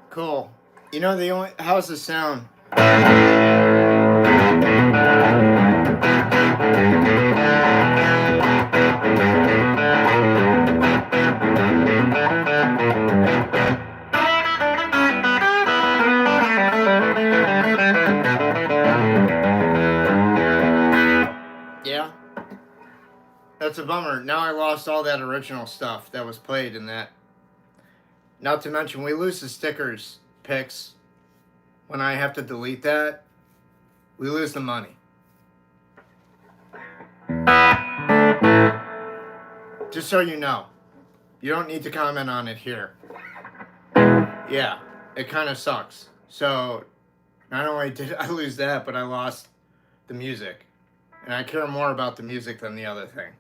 Cool. You know the only how's the sound? Yeah. That's a bummer. Now I lost all that original stuff that was played in that. Not to mention, we lose the stickers picks. When I have to delete that, we lose the money. Just so you know. You don't need to comment on it here. Yeah, it kind of sucks. So, not only did I lose that, but I lost the music. And I care more about the music than the other thing.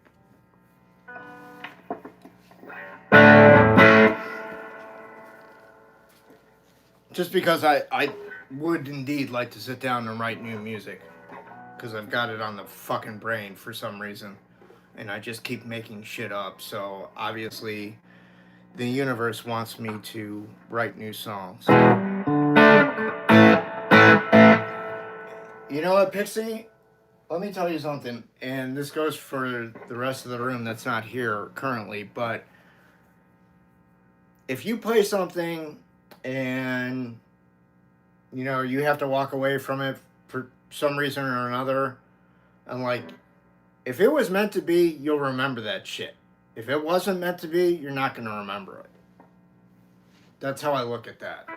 Just because I would indeed like to sit down and write new music. Because I've got it on the fucking brain for some reason. And I just keep making shit up. So obviously the universe wants me to write new songs. You know what, Pixie? Let me tell you something. And this goes for the rest of the room that's not here currently. But if you play something and you know you have to walk away from it for some reason or another, and like, if it was meant to be, you'll remember that shit. If it wasn't meant to be, you're not going to remember it. That's how I look at that.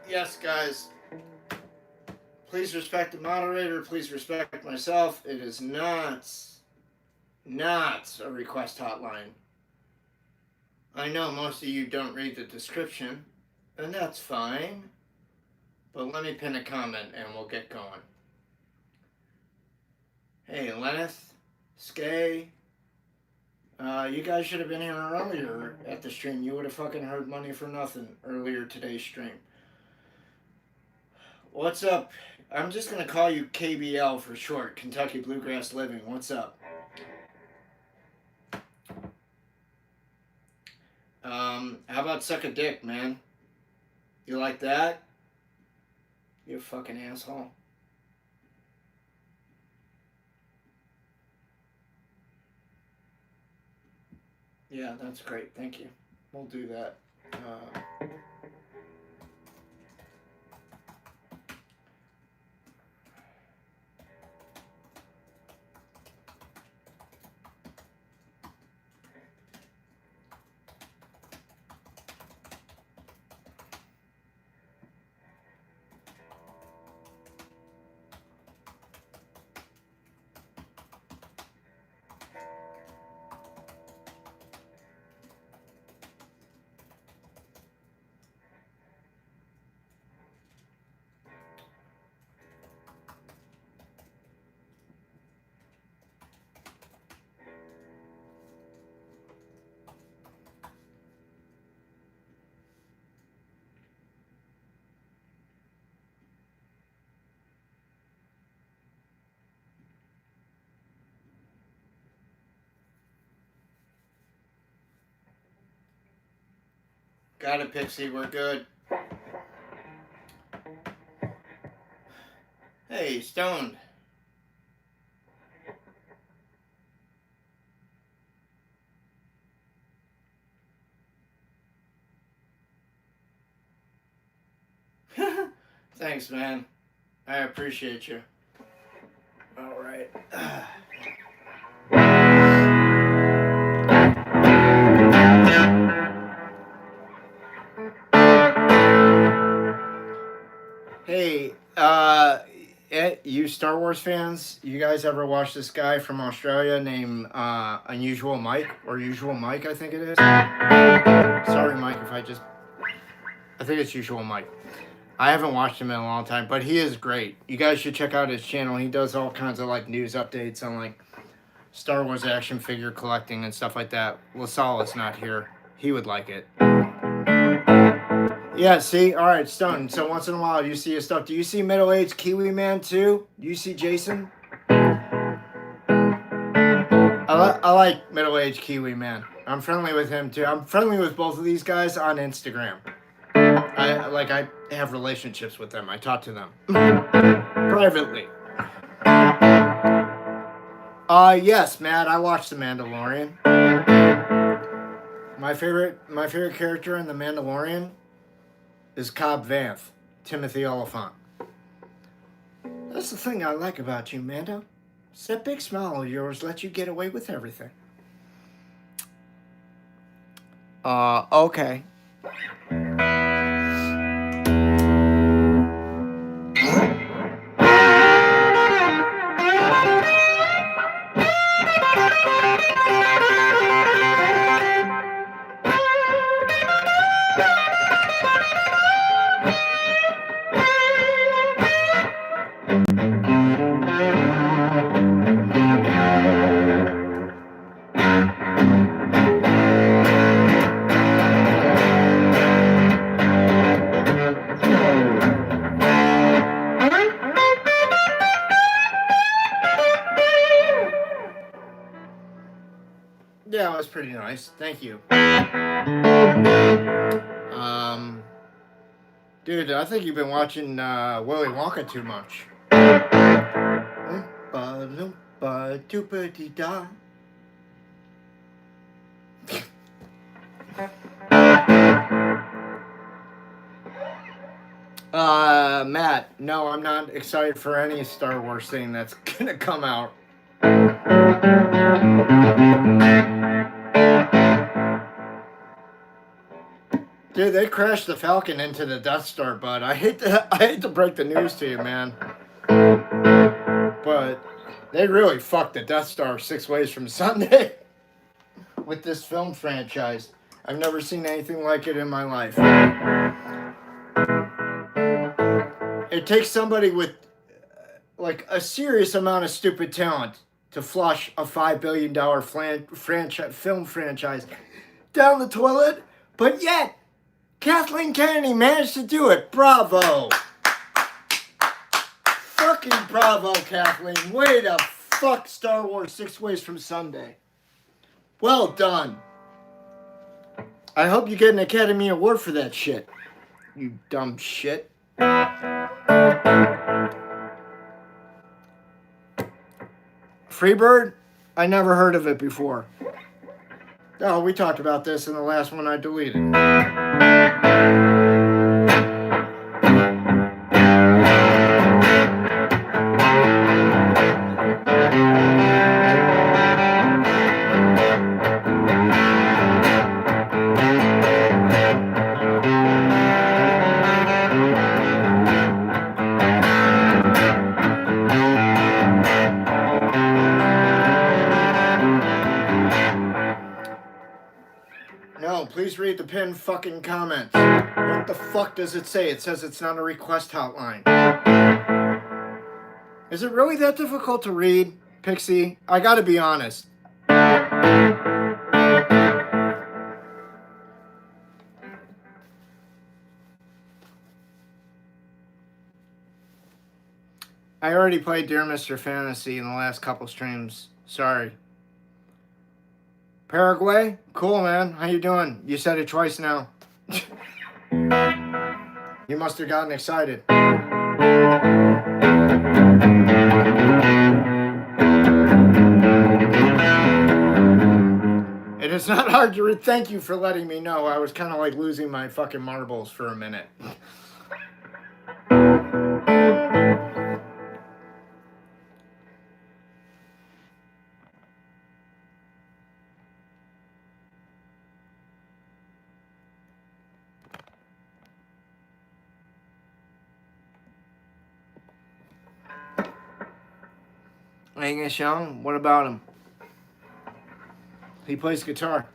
Yes, guys. Please respect the moderator. Please respect myself. It is not a request hotline. I know most of you don't read the description, and that's fine. But let me pin a comment and we'll get going. Hey, Lenneth, Skay, you guys should have been here earlier at the stream. You would have fucking heard Money for Nothing earlier today's stream. What's up? I'm just going to call you KBL for short, Kentucky Bluegrass Living. What's up? How about suck a dick, man? You like that? You fucking asshole. Yeah, that's great. Thank you. We'll do that. Got it, Pixie. We're good. Hey, Stoned. Thanks, man. I appreciate you. All right. Hey, you Star Wars fans, you guys ever watch this guy from Australia named Unusual Mike, or Usual Mike, I think it is? Sorry, Mike, if I think it's Usual Mike. I haven't watched him in a long time, but he is great. You guys should check out his channel. He does all kinds of like news updates on like Star Wars action figure collecting and stuff like that. LaSalle is not here. He would like it. Yeah, see? All right, Stone. So once in a while you see his stuff. Do you see middle-aged Kiwi Man too? Do you see Jason? I like middle-aged Kiwi Man. I'm friendly with him too. I'm friendly with both of these guys on Instagram. I have relationships with them. I talk to them privately. Yes, Matt. I watched The Mandalorian. My favorite character in The Mandalorian is Cobb Vanth, Timothy Oliphant. That's the thing I like about you, Mando. It's that big smile of yours lets you get away with everything. Okay. Yeah, it was pretty nice. Thank you. Dude, I think you've been watching Willy Wonka too much. Matt, no, I'm not excited for any Star Wars thing that's gonna come out. Dude, they crashed the Falcon into the Death Star, bud. I hate to break the news to you, man. But they really fucked the Death Star 6 ways from Sunday with this film franchise. I've never seen anything like it in my life. It takes somebody with like a serious amount of stupid talent to flush a $5 billion film franchise down the toilet, but yet Kathleen Kennedy managed to do it. Bravo. Fucking bravo, Kathleen. Way to fuck Star Wars 6 ways from Sunday. Well done. I hope you get an Academy Award for that shit. You dumb shit. Freebird? I never heard of it before. Oh, we talked about this in the last one I deleted. Please read the pinned fucking comments. What the fuck does it say? It says it's not a request hotline. Is it really that difficult to read, Pixie? I gotta be honest. I already played Dear Mr. Fantasy in the last couple streams. Sorry. Paraguay? Cool, man. How you doing? You said it twice now. You must have gotten excited. It is not hard to read. Thank you for letting me know. I was kind of like losing my fucking marbles for a minute. Angus Young, what about him? He plays guitar.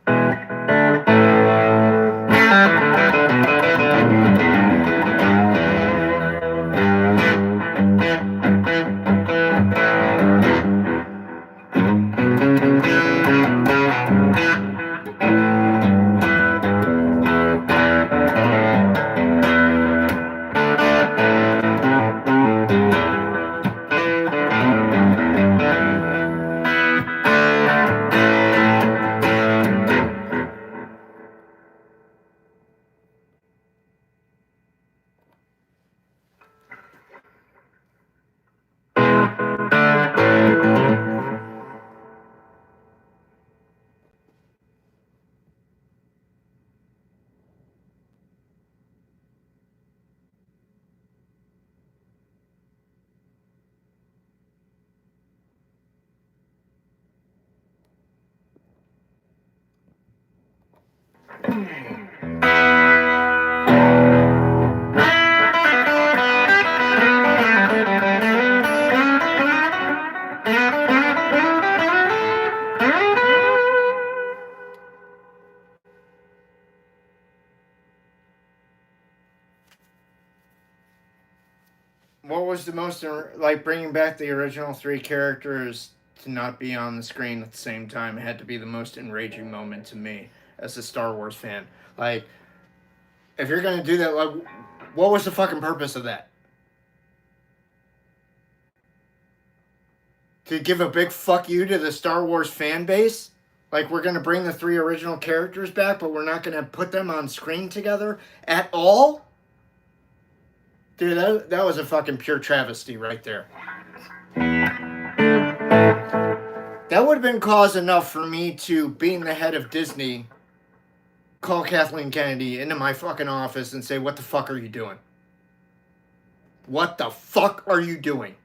What was the most, like, bringing back the original three characters to not be on the screen at the same time? It had to be the most enraging moment to me as a Star Wars fan. Like, if you're going to do that, like, what was the fucking purpose of that? To give a big fuck you to the Star Wars fan base? Like, we're going to bring the three original characters back, but we're not going to put them on screen together at all? Dude, that was a fucking pure travesty right there. That would have been cause enough for me to, being the head of Disney, call Kathleen Kennedy into my fucking office and say, what the fuck are you doing? What the fuck are you doing?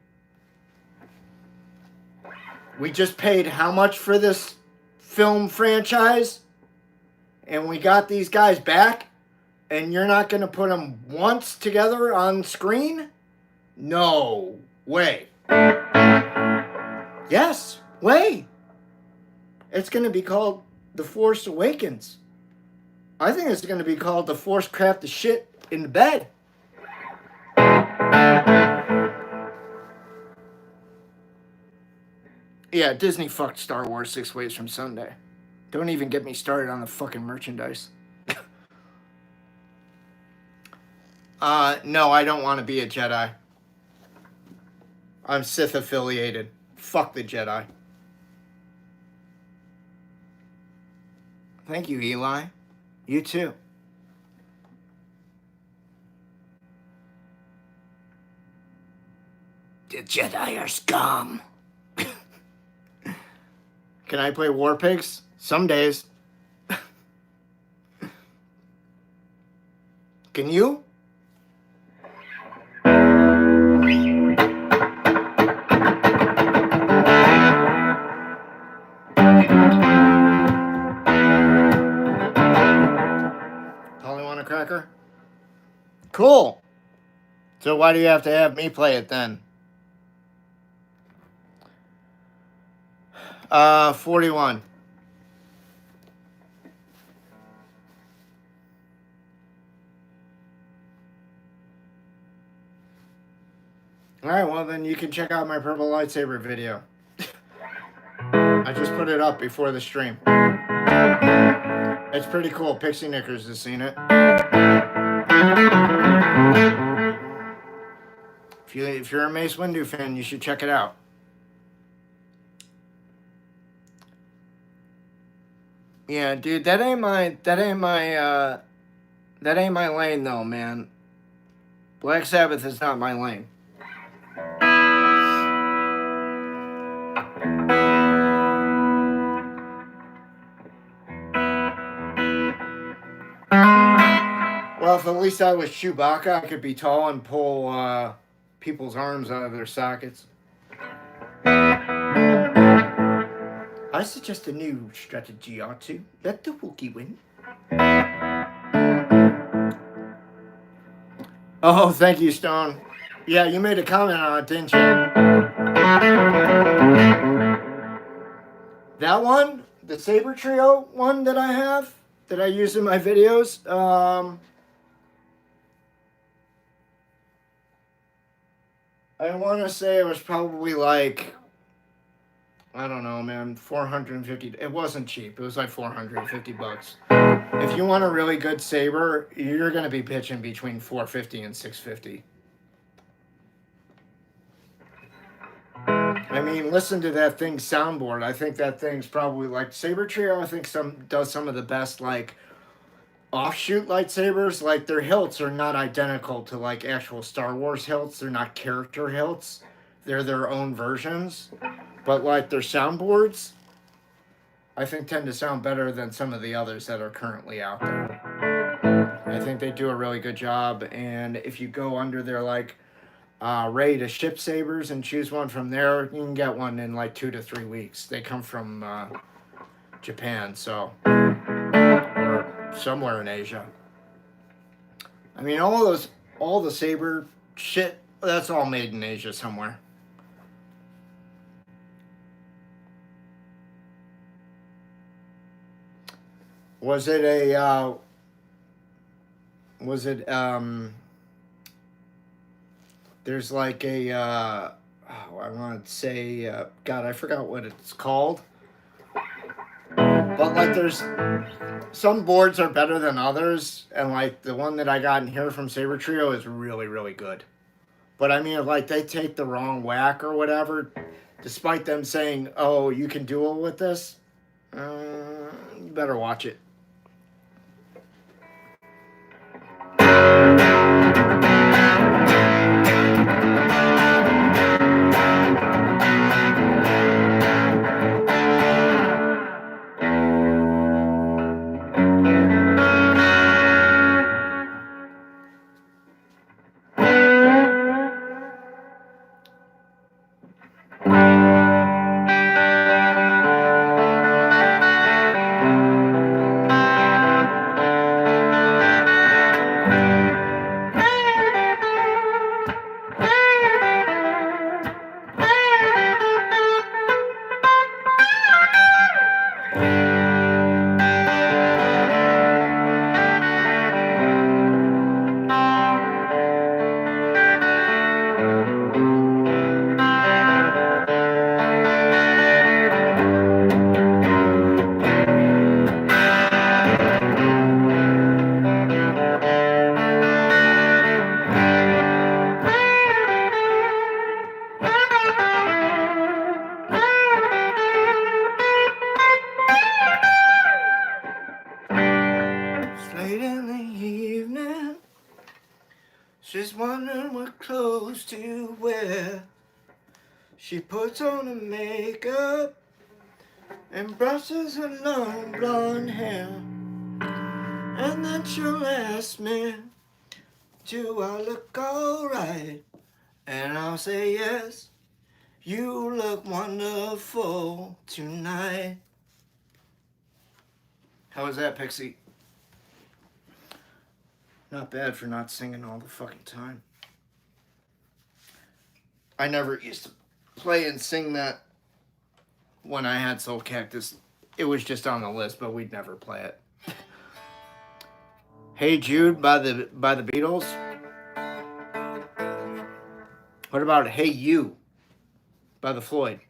We just paid how much for this film franchise? And we got these guys back? And you're not going to put them once together on screen? No way. Yes, way. It's going to be called The Force Awakens. I think it's going to be called The Force Craft the Shit in the Bed. Yeah, Disney fucked Star Wars 6 ways from Sunday. Don't even get me started on the fucking merchandise. No, I don't want to be a Jedi. I'm Sith affiliated. Fuck the Jedi. Thank you, Eli. You too. The Jedi are scum. Can I play War Pigs? Some days. Can you? Polly want a cracker? Cool. So why do you have to have me play it then? 41. Alright, well then you can check out my purple lightsaber video. I just put it up before the stream. It's pretty cool. Pixie Knickers has seen it. If you're a Mace Windu fan, you should check it out. Yeah, dude, that ain't my That ain't my lane, though, man. Black Sabbath is not my lane. Well, if at least I was Chewbacca, I could be tall and pull people's arms out of their sockets. I suggest a new strategy or two. Let the Wookiee win. Oh, thank you, Stone. Yeah, you made a comment on it, didn't you? That one, the Saber Trio one that I have, that I use in my videos, I want to say it was probably like, I don't know, man, 450. It wasn't cheap. It was like 450 bucks. If you want a really good saber, you're going to be pitching between 450 and 650. I mean, listen to that thing's soundboard. I think that thing's probably like Saber Trio. I think does some of the best like offshoot lightsabers. Like their hilts are not identical to like actual Star Wars hilts. They're not character hilts. They're their own versions. But like their soundboards, I think tend to sound better than some of the others that are currently out there. I think they do a really good job. And if you go under their like ready to ship sabers and choose one from there, you can get one in like 2 to 3 weeks. They come from Japan, so, or somewhere in Asia. I mean, all the saber shit, that's all made in Asia somewhere. Was it there's like a, I want to say, God, I forgot what it's called. But like there's, some boards are better than others. And like the one that I got in here from Saber Trio is really, really good. But I mean, if like they take the wrong whack or whatever, despite them saying, oh, you can duel with this, you better watch it. She's wondering what clothes to wear. She puts on her makeup and brushes her long blonde hair. And then she'll ask me, do I look alright? And I'll say yes, you look wonderful tonight. How was that, Pixie? Not bad for not singing all the fucking time. I never used to play and sing that when I had Soulcactus. It was just on the list, but we'd never play it. Hey Jude by the Beatles. What about Hey You by the Floyd?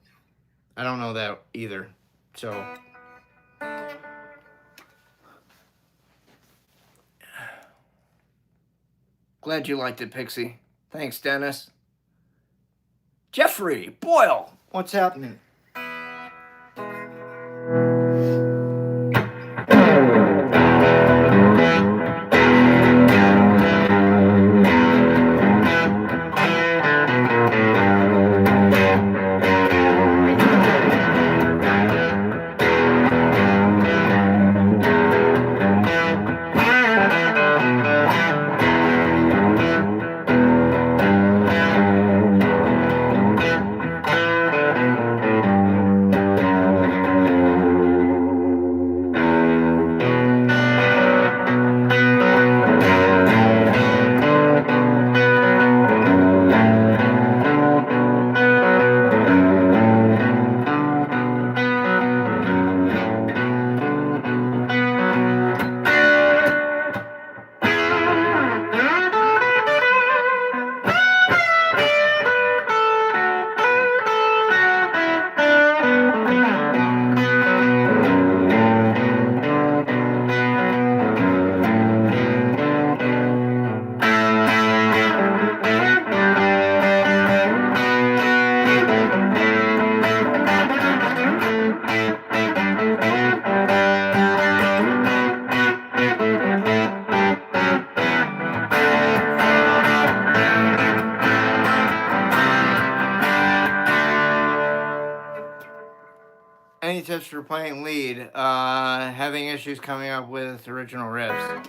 I don't know that either. So glad you liked it, Pixie. Thanks, Dennis. Jeffrey Boyle, what's happening? tips for playing lead. Having issues coming up with original riffs.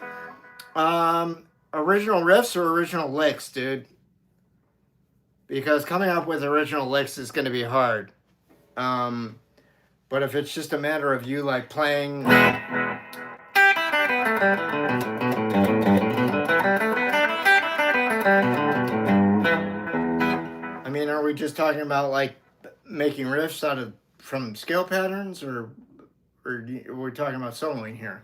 Original riffs or original licks, dude? Because coming up with original licks is going to be hard. But if it's just a matter of you like playing... I mean, are we just talking about like making riffs out of from scale patterns, or are we talking about soloing here?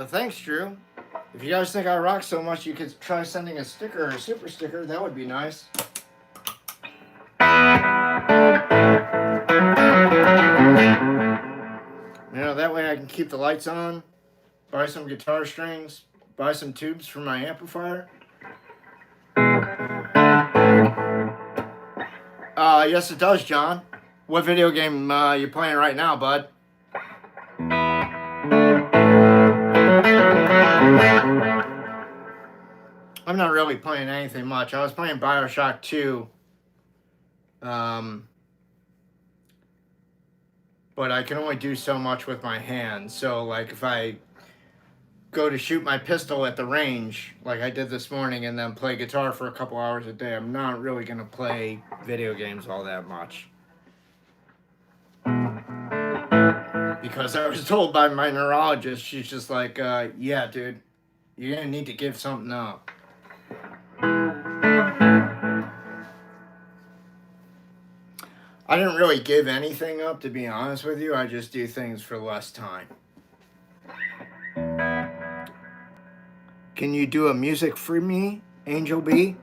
Thanks, Drew. If you guys think I rock so much, you could try sending a sticker or a super sticker. That would be nice. You know, that way I can keep the lights on, buy some guitar strings, buy some tubes for my amplifier. Yes it does, John. What video game you playing right now, bud? I'm not really playing anything much. I was playing BioShock 2. But I can only do so much with my hands. So, like, if I go to shoot my pistol at the range, like I did this morning, and then play guitar for a couple hours a day, I'm not really going to play video games all that much. Because I was told by my neurologist, she's just like, yeah, dude, you're going to need to give something up. I didn't really give anything up, to be honest with you. I just do things for less time. Can you do a music for me, Angel B?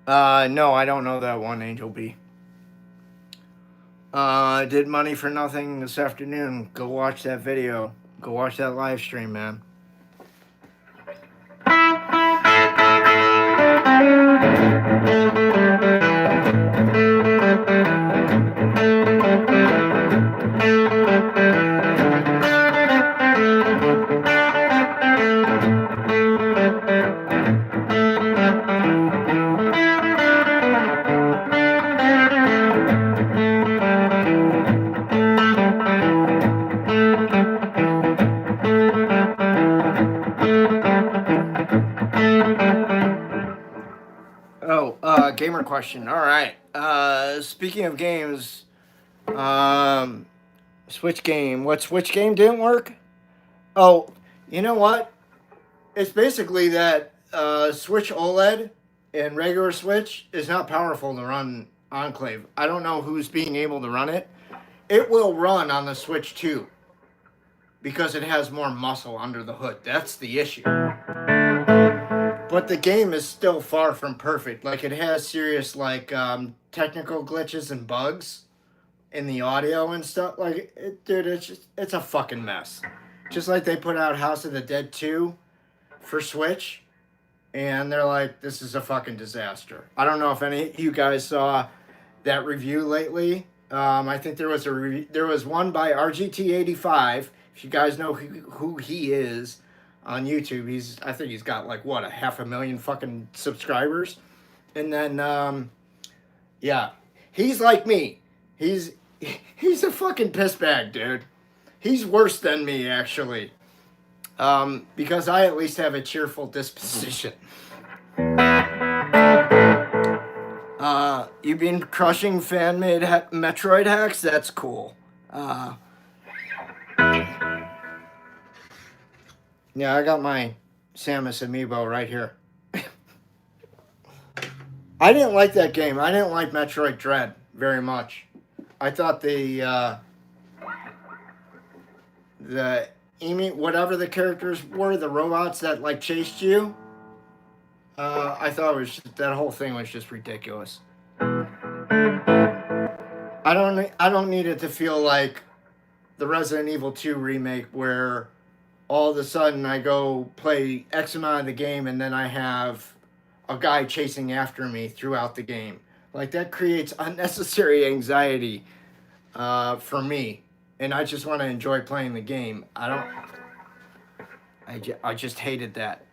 No, I don't know that one, Angel B. Did money for nothing this afternoon. Go watch that video. Go watch that live stream, man. Gamer question. All right. Speaking of games, Switch game. What Switch game didn't work? Oh, you know what? It's basically that Switch OLED and regular Switch is not powerful to run Enclave. I don't know who's being able to run it. It will run on the Switch 2 because it has more muscle under the hood. That's the issue. But the game is still far from perfect. Like, it has serious, like, technical glitches and bugs in the audio and stuff. Like, dude, it's a fucking mess. Just like they put out House of the Dead 2 for Switch, and they're like, this is a fucking disaster. I don't know if any of you guys saw that review lately. I think there was one by RGT85. If you guys know who he is on YouTube, I think he's got like, what, 500,000 fucking subscribers. And then, yeah, he's like me. He's a fucking pissbag, dude. He's worse than me, actually. Because I at least have a cheerful disposition. You've been crushing fan-made Metroid hacks? That's cool. Yeah, I got my Samus amiibo right here. I didn't like that game. I didn't like Metroid Dread very much. I thought the whatever the characters were, the robots that like chased you, I thought that whole thing was just ridiculous. I don't need it to feel like the Resident Evil 2 remake where all of a sudden I go play X amount of the game and then I have a guy chasing after me throughout the game. Like, that creates unnecessary anxiety for me. And I just want to enjoy playing the game. I just hated that.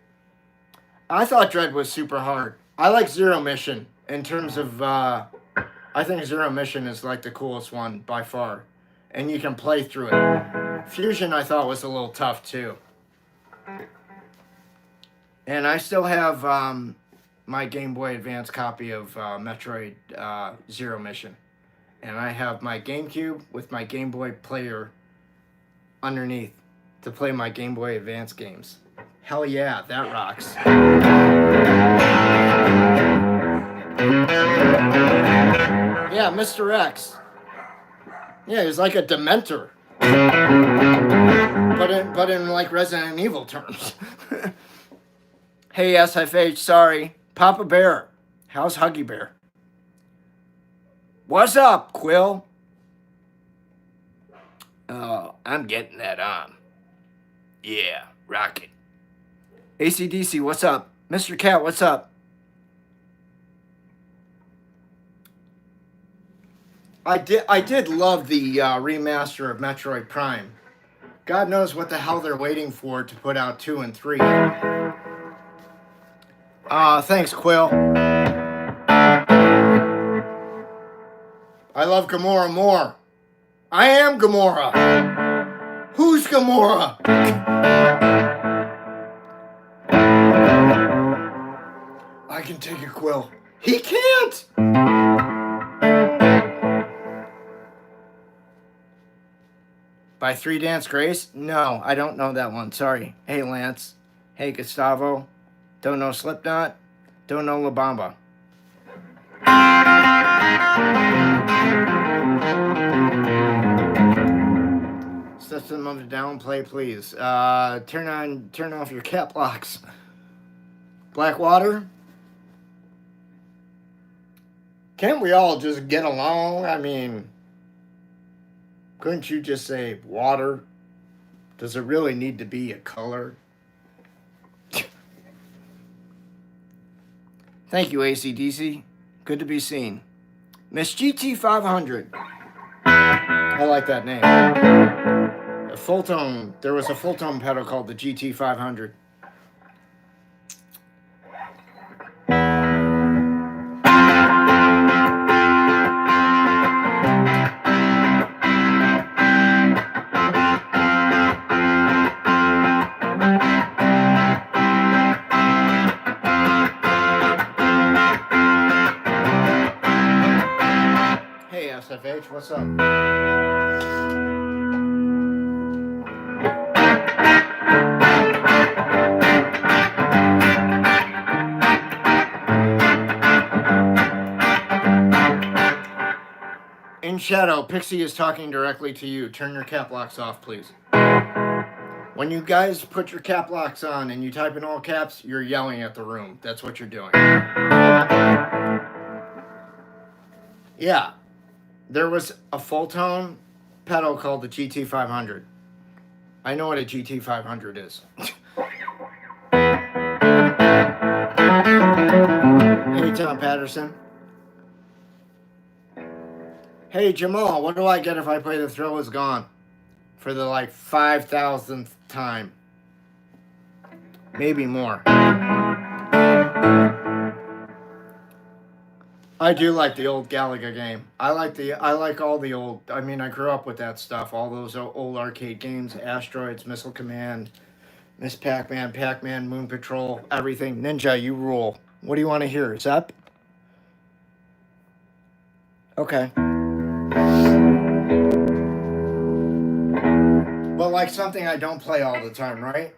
I thought Dread was super hard. I like Zero Mission in terms of, I think Zero Mission is like the coolest one by far. And you can play through it. Fusion I thought was a little tough too. And I still have my Game Boy Advance copy of Metroid Zero Mission. And I have my GameCube with my Game Boy player underneath to play my Game Boy Advance games. Hell yeah, that rocks. Yeah, Mr. X. Yeah, he's like a Dementor. But in like Resident Evil terms. Hey, SFH, sorry. Papa Bear. How's Huggy Bear? What's up, Quill? Oh, I'm getting that on. Yeah, rock it. ACDC, what's up? Mr. Cat, what's up? I did love the remaster of Metroid Prime. God knows what the hell they're waiting for to put out 2 and 3. Thanks, Quill. I love Gamora more. I am Gamora. Who's Gamora? I can take it, Quill. He can't! By Three Dance Grace? No, I don't know that one. Sorry. Hey, Lance. Hey, Gustavo. Don't know Slipknot. Don't know La Bamba. System of the downplay, please. Turn off your cap locks. Blackwater? Can't we all just get along? I mean, couldn't you just say water? Does it really need to be a color? Thank you, AC/DC. Good to be seen. Miss GT500. I like that name. A full tone. There was a full tone pedal called the GT500. SFH, what's up? In shadow, Pixie is talking directly to you. Turn your cap locks off, please. When you guys put your cap locks on and you type in all caps, you're yelling at the room. That's what you're doing. Yeah. There was a full tone pedal called the GT500. I know what a GT500 is. Hey, Tom Patterson. Hey, Jamal, what do I get if I play The Thrill Is Gone? For the, 5,000th time. Maybe more. I do like the old Galaga game. I like all the old, I grew up with that stuff. All those old arcade games, Asteroids, Missile Command, Miss Pac-Man, Pac-Man, Moon Patrol, everything. Ninja, you rule. What do you want to hear? Zep? Okay. But something I don't play all the time, right?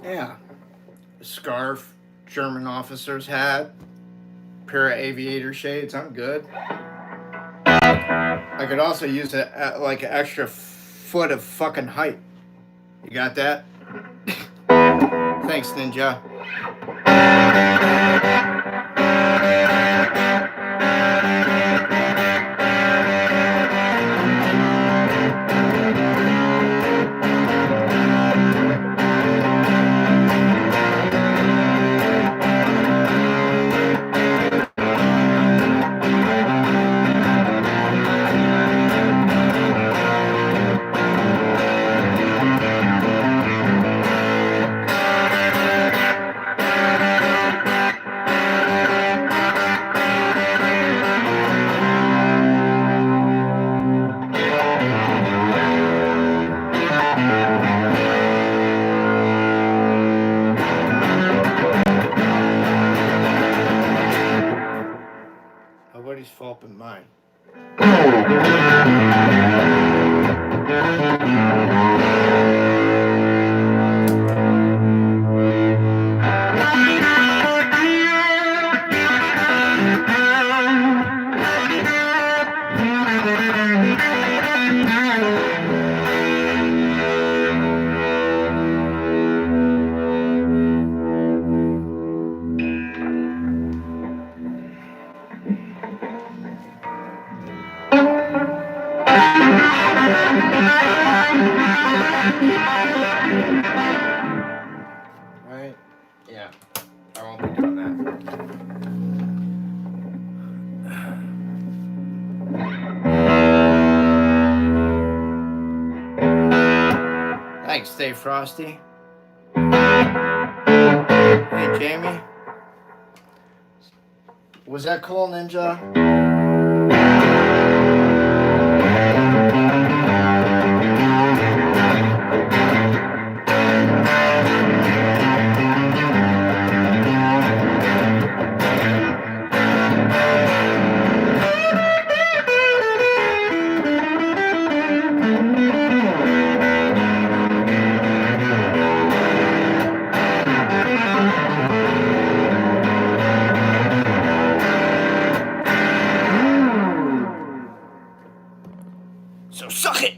Yeah. A scarf, German officer's hat, pair of aviator shades. I'm good. I could also use an extra foot of fucking height. You got that? Thanks, Ninja. Right? Yeah. I won't be doing that. Thanks, Stay Frosty. Hey, Jamie. Was that cool, Ninja? So suck it!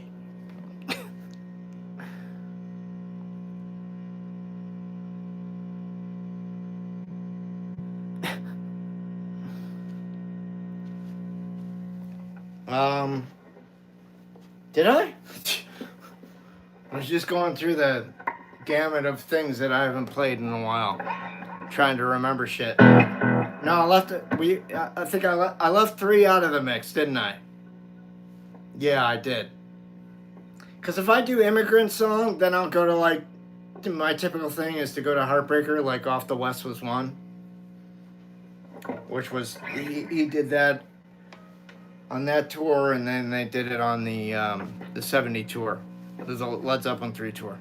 Did I? I was just going through the gamut of things that I haven't played in a while, trying to remember shit. No, I left it. I think I left 3 out of the mix, didn't I? Yeah, I did. Because if I do Immigrant Song, then I'll go to, like, my typical thing is to go to Heartbreaker, like Off the West Was One, which was he did that on that tour, and then they did it on the 70 tour. There's a Led Zeppelin 3 tour.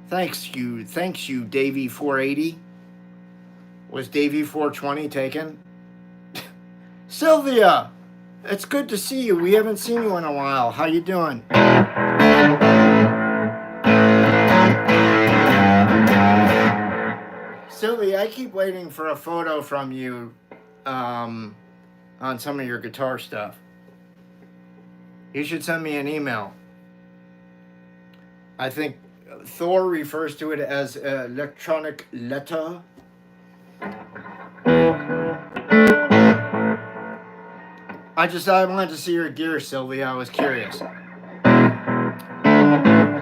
Thanks you, Davey 480. Was Davey 420 taken? Sylvia, it's good to see you. We haven't seen you in a while. How you doing? Sylvia, I keep waiting for a photo from you on some of your guitar stuff. You should send me an email. I think Thor refers to it as electronic letter. I wanted to see your gear, Sylvia. I was curious.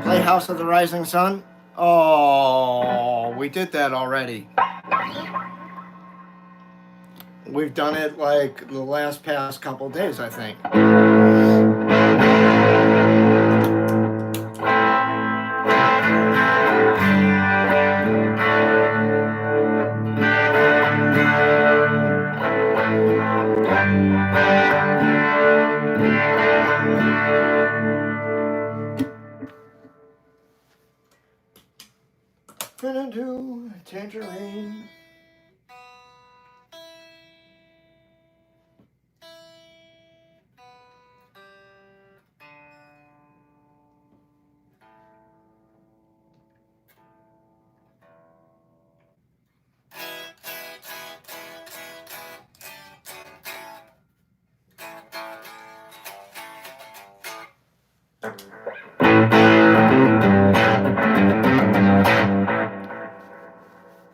Play House of the Rising Sun? Oh, we did that already. We've done it like the past couple days, I think. Into tangerine.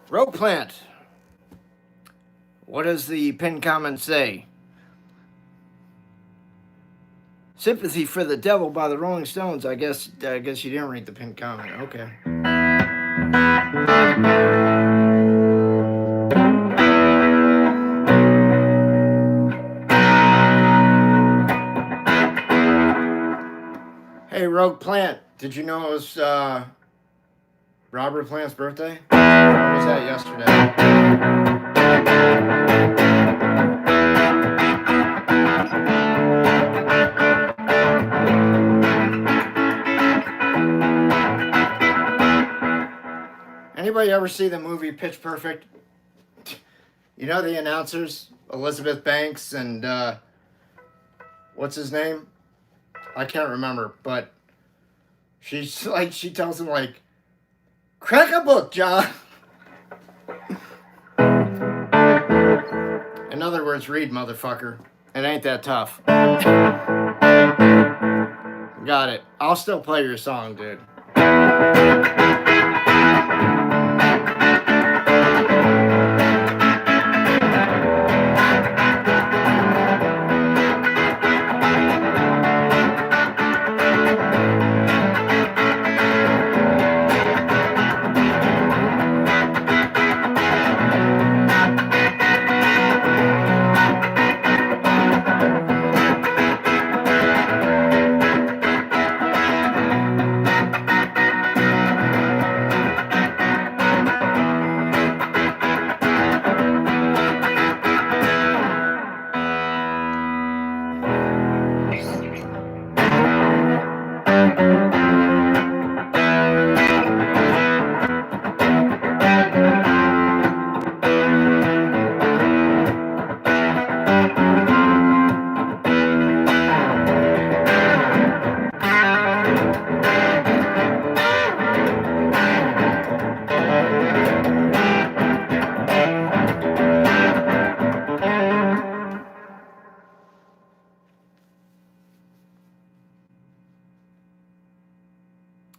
Rope plant. What does the pinned comment say? Sympathy for the Devil by the Rolling Stones. I guess you didn't read the pinned comment. Okay. Hey, Rogue Plant. Did you know it was Robert Plant's birthday? Or was that yesterday? Anybody ever see the movie Pitch Perfect? You know the announcers, Elizabeth Banks and what's his name? I can't remember, but she's like, she tells him like, crack a book, John. In other words, read, motherfucker. It ain't that tough. Got it. I'll still play your song, dude.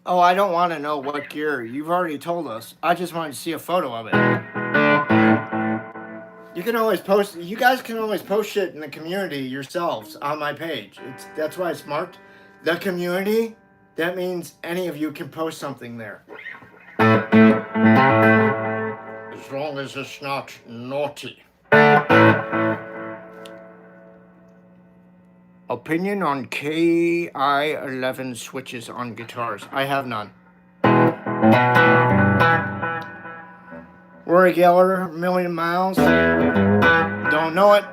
Oh, I don't want to know what gear. You've already told us. I just wanted to see a photo of it. You can always post. You guys can always post shit in the community yourselves on my page. That's why it's marked the community. That means any of you can post something there. As long as it's not naughty. Opinion on KI11 switches on guitars. I have none. Rory Geller, Million Miles. Don't know it.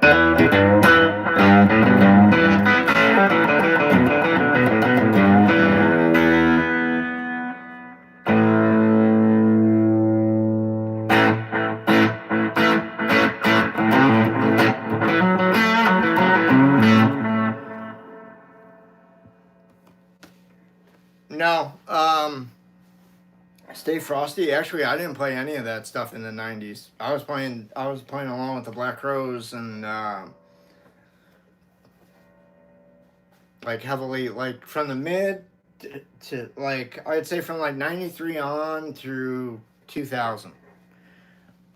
No, Stay Frosty. Actually, I didn't play any of that stuff in the '90s. I was playing along with the Black Crowes and like heavily, like from the mid to like I'd say from like '93 on through 2000.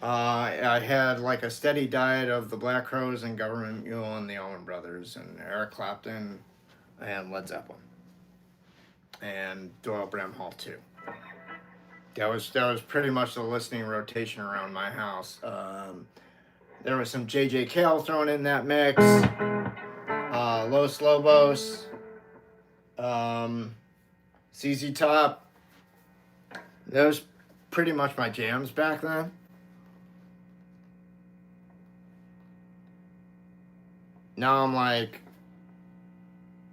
I had like a steady diet of the Black Crowes and Government Mule and the Allman Brothers and Eric Clapton and Led Zeppelin and Doyle Bramhall too. That was pretty much the listening rotation around my house. There was some J.J. Cale thrown in that mix. Los Lobos. ZZ Top. That was pretty much my jams back then. Now I'm like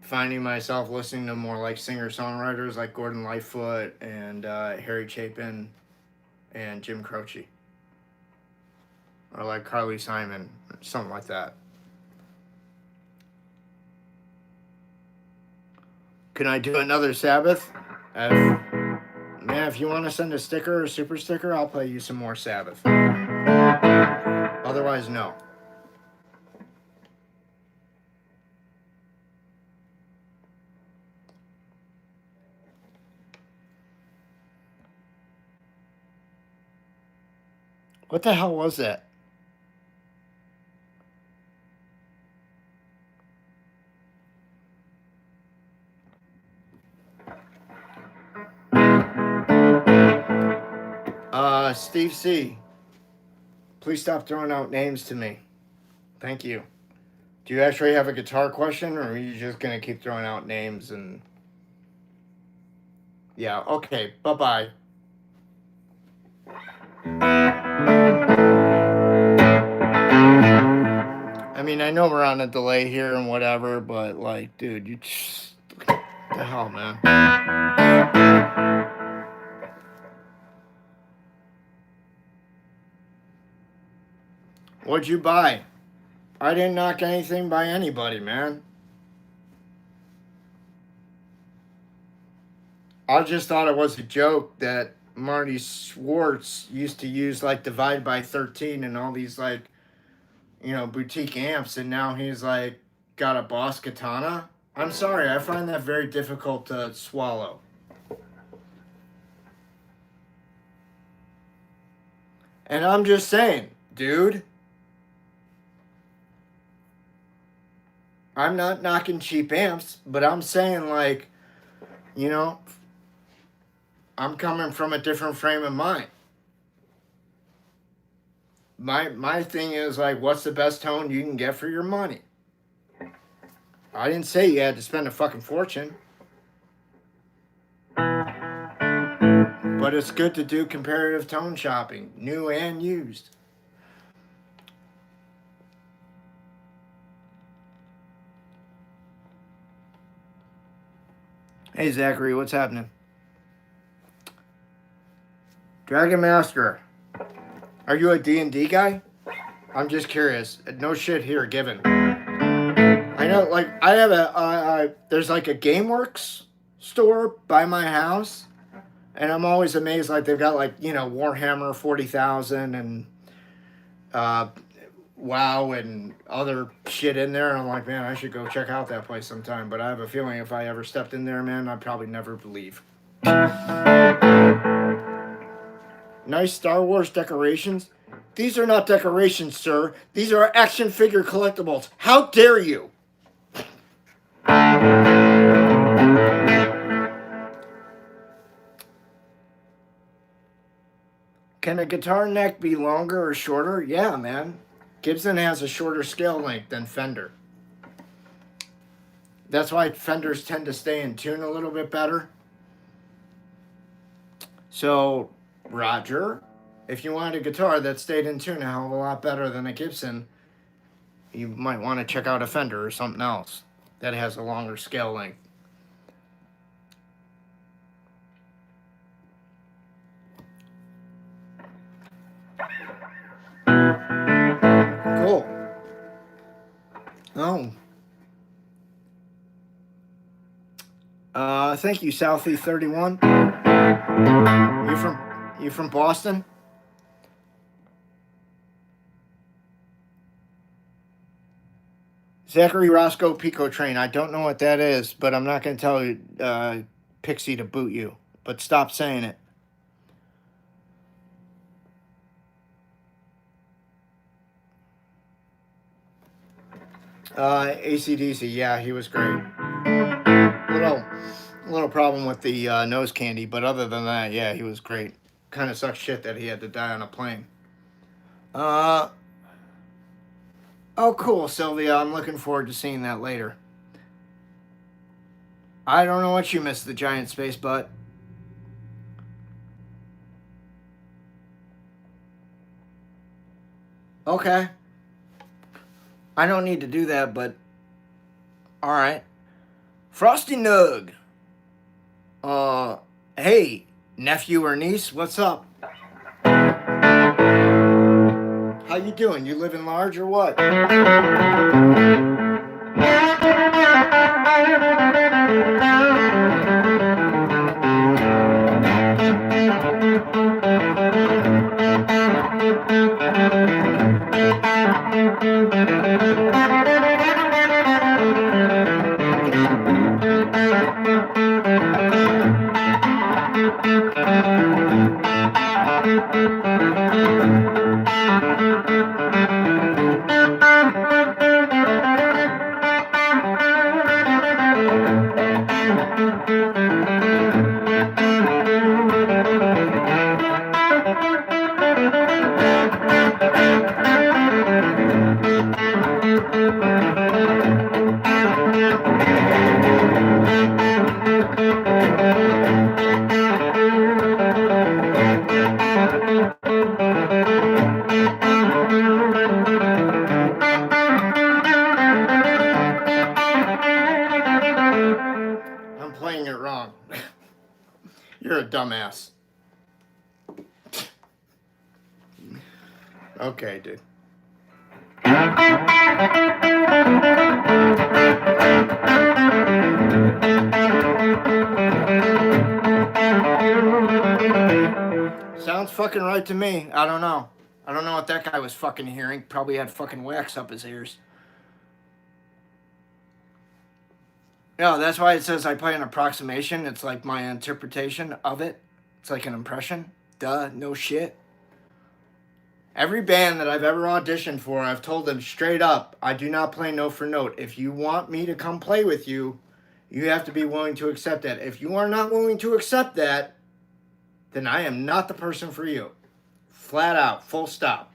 finding myself listening to more like singer-songwriters like Gordon Lightfoot and Harry Chapin and Jim Croce. Or like Carly Simon, something like that. Can I do another Sabbath? Man, if you want to send a sticker or super sticker, I'll play you some more Sabbath. Otherwise, no. What the hell was that? Steve C. Please stop throwing out names to me. Thank you. Do you actually have a guitar question, or are you just going to keep throwing out names and... Yeah, okay. Bye-bye. I mean, I know we're on a delay here and whatever, but, like, dude, you just... What the hell, man? What'd you buy? I didn't knock anything by anybody, man. I just thought it was a joke that Marty Schwartz used to use like Divide by 13 and all these like, you know, boutique amps, and now he's like got a Boss Katana. I'm sorry, I find that very difficult to swallow. And I'm just saying, dude, I'm not knocking cheap amps, but I'm saying like, you know, I'm coming from a different frame of mind. My thing is like, what's the best tone you can get for your money? I didn't say you had to spend a fucking fortune. But it's good to do comparative tone shopping, new and used. Hey Zachary, what's happening? Dragon Master, are you a D&D guy? I'm just curious. No shit here given. I know, like, I have there's like a GameWorks store by my house, and I'm always amazed, like, they've got, like, you know, Warhammer 40,000 and WoW and other shit in there, and I'm like, man, I should go check out that place sometime, but I have a feeling if I ever stepped in there, man, I'd probably never leave. Nice Star Wars decorations. These are not decorations, sir. These are action figure collectibles. How dare you? Can a guitar neck be longer or shorter? Yeah, man. Gibson has a shorter scale length than Fender. That's why Fenders tend to stay in tune a little bit better. So, Roger, if you wanted a guitar that stayed in tune a hell of a lot better than a Gibson, you might want to check out a Fender or something else that has a longer scale length. Cool. Oh. Thank you, Southie 31. You from Boston? Zachary Roscoe Pico Train. I don't know what that is, but I'm not going to tell you, Pixie to boot you. But stop saying it. AC/DC, yeah, he was great. Little problem with the nose candy, but other than that, yeah, he was great. Kind of sucks shit that he had to die on a plane. Oh, cool, Sylvia. I'm looking forward to seeing that later. I don't know what you missed, the giant space butt. Okay. I don't need to do that, but alright. Frosty Nug. Hey, nephew or niece, what's up? How you doing? You living large or what? You're a dumbass. Okay, dude. fucking right to me. I don't know. I don't know what that guy was fucking hearing. Probably had fucking wax up his ears. No, that's why it says I play an approximation. It's like my interpretation of it. It's like an impression. Duh, no shit. Every band that I've ever auditioned for, I've told them straight up, I do not play note for note. If you want me to come play with you, you have to be willing to accept that. If you are not willing to accept that, then I am not the person for you. Flat out, full stop.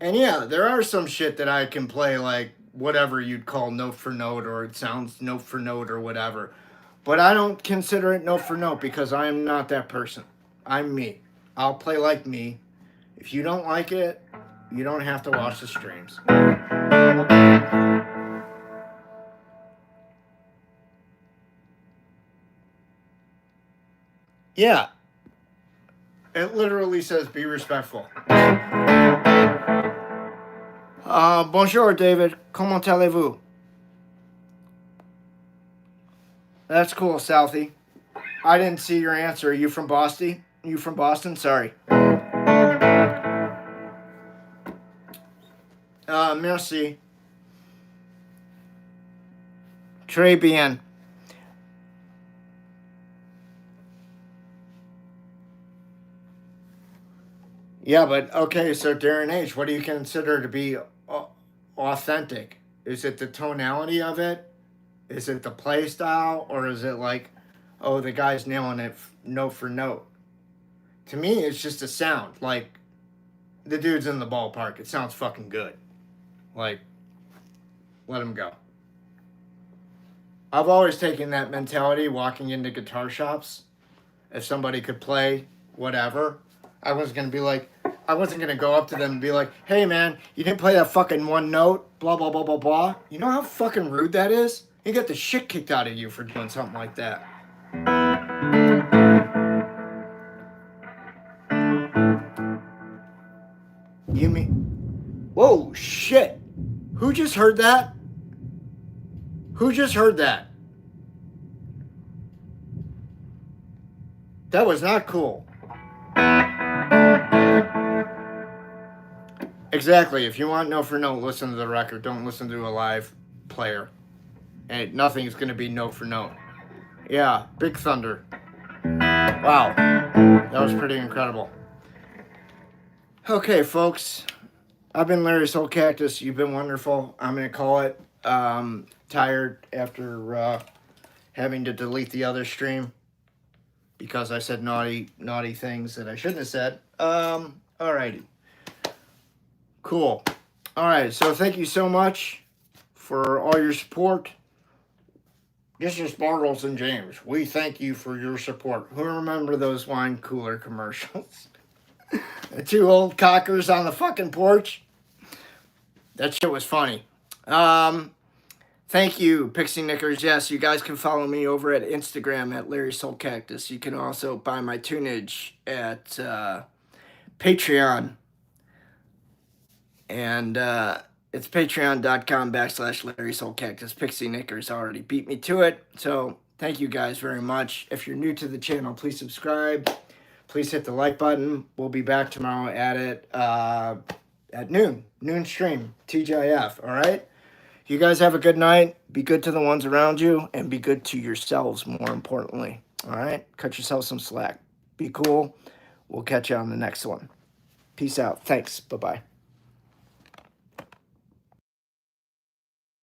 And yeah, there are some shit that I can play like whatever you'd call note for note, or it sounds note for note or whatever. But I don't consider it note for note because I am not that person. I'm me. I'll play like me. If you don't like it, you don't have to watch the streams. Yeah. It literally says be respectful. Bonjour, David. Comment allez-vous? That's cool, Southie. I didn't see your answer. Are you from Boston? You from Boston? Sorry. Merci. Très bien. Yeah, but okay, so Darren H., what do you consider to be authentic? Is it the tonality of it? Is it the play style? Or is it like, oh, the guy's nailing it note for note? To me, it's just a sound. Like, the dude's in the ballpark. It sounds fucking good. Like, let him go. I've always taken that mentality walking into guitar shops. If somebody could play whatever, I wasn't going to go up to them and be like, hey man, you didn't play that fucking one note, blah, blah, blah, blah, blah. You know how fucking rude that is? You get the shit kicked out of you for doing something like that. You mean, whoa, shit. Who just heard that? Who just heard that? That was not cool. Exactly. If you want note for note, listen to the record. Don't listen to a live player. And nothing's going to be note for note. Yeah, Big Thunder. Wow. That was pretty incredible. Okay, folks. I've been Larry Soulcactus. You've been wonderful. I'm going to call it. Tired after having to delete the other stream because I said naughty things that I shouldn't have said. Alrighty. Cool. Alright, so thank you so much for all your support. This is Bartles and James. We thank you for your support. Who remember those wine cooler commercials? The two old cockers on the fucking porch? That shit was funny. Thank you, Pixie Knickers. Yes, you guys can follow me over at Instagram at Larry Soulcactus. You can also buy my tunage at Patreon. And it's patreon.com/Larry Soulcactus. Pixie Knickers already beat me to it. So thank you guys very much. If you're new to the channel, please subscribe. Please hit the like button. We'll be back tomorrow at noon. Noon stream. TGIF. All right? You guys have a good night. Be good to the ones around you. And be good to yourselves, more importantly. All right? Cut yourself some slack. Be cool. We'll catch you on the next one. Peace out. Thanks. Bye-bye.